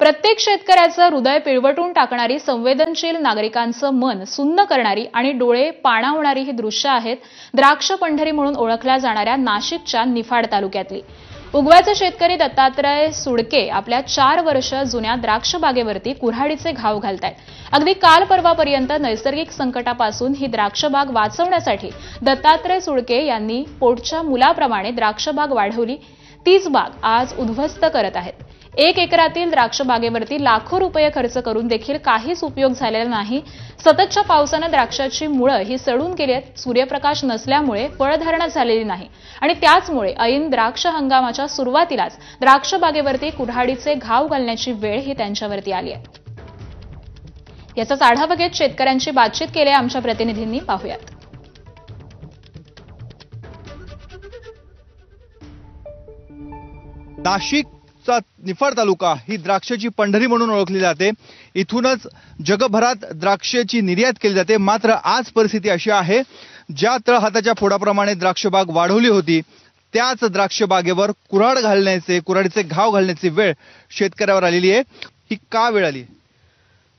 प्रत्येक शेतकऱ्याचं हृदय पिळवटून टाकणारी, संवेदनशील नागरिकांचं मन सुन्न करणारी आणि डोळे पाणावणारी ही दृश्य आहेत द्राक्ष पंढरी म्हणून ओळखल्या जाणाऱ्या नाशिकच्या निफाड तालुक्यातली। उगव्याचे शेतकरी दत्तात्रय सुडके आपल्या 4 वर्ष जुन्या द्राक्ष बागेवरती कुऱ्हाडीचे घाव घालतायत। अगदी काल परवापर्यंत नैसर्गिक संकटापासून ही द्राक्ष बाग वाचवण्यासाठी दत्तात्रय सुडके यांनी पोटच्या मुलाप्रमाणे द्राक्ष बाग वाढवली। तीच बाग आज उद्ध्वस्त करत आहेत। 1 एकरातील द्राक्ष बागेवरती लाखो रुपये खर्च करून देखील काहीच उपयोग झालेला नाही। सततच्या पावसाने द्राक्षाची मुळं ही सडून गेली आहेत। सूर्यप्रकाश नसल्यामुळे फळधारणा झालेली नाही आणि त्याचमुळे ऐन द्राक्ष हंगामाच्या सुरुवातीलाच द्राक्ष बागेवरती कुऱ्हाडीचे घाव घालण्याची वेळ ही त्यांच्यावरती आली आहे। याचाच आढावा घेत शेतकऱ्यांची बातचीत केली आमच्या प्रतिनिधींनी, पाहूयात। नाशिकचा निफाड तालुका ही द्राक्षाची पंढरी म्हणून ओळखली जाते। इथूनच जगभरात द्राक्षाची निर्यात केली जाते। मात्र आज परिस्थिती अशी आहे, ज्या तळहाताच्या फोडाप्रमाणे द्राक्ष बाग वाढवली होती त्याच द्राक्ष बागेवर कुऱ्हाडीचे घाव घालण्याची वेळ शेतकऱ्यावर आलेली आहे। ही का वेळ आली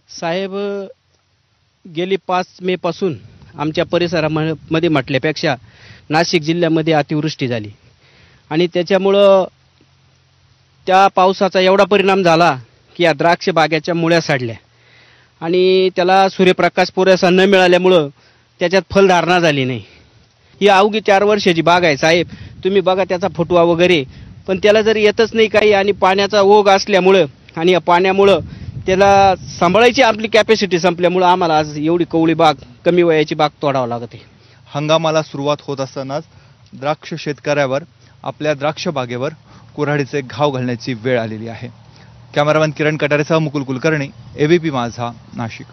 साहेब? गेली 5 मे पासून आमच्या परिसरामध्ये म्हटल्यापेक्षा नाशिक जिल्ह्यामध्ये अतिवृष्टी झाली आणि त्याच्यामुळं त्या पावसाचा एवढा परिणाम झाला की या द्राक्ष बागेच्या मुळ्या साडल्या आणि त्याला सूर्यप्रकाश पुरेसा न मिळाल्यामुळं त्याच्यात फलधारणा झाली नाही। ही अवघी 4 वर्षाची बाग आहे साहेब, तुम्ही बघा त्याचा फुटवा वगैरे, पण त्याला जर येतच नाही काही आणि पाण्याचा ओघ असल्यामुळं आणि या पाण्यामुळं त्याला सांभाळायची आपली कॅपॅसिटी संपल्यामुळं आम्हाला आज एवढी कवळी बाग, कमी वयाची बाग तोडावं लागत आहे। हंगामाला सुरुवात होत असतानाच द्राक्ष शेतकऱ्यावर आपल्या द्राक्ष बागेवर कुऱ्हाडीचे घाव घालण्याची वेळ आलेली आहे। कॅमेरामॅन किरण कटारेसह मुकुल कुलकर्णी, एबीपी माझा, नाशिक।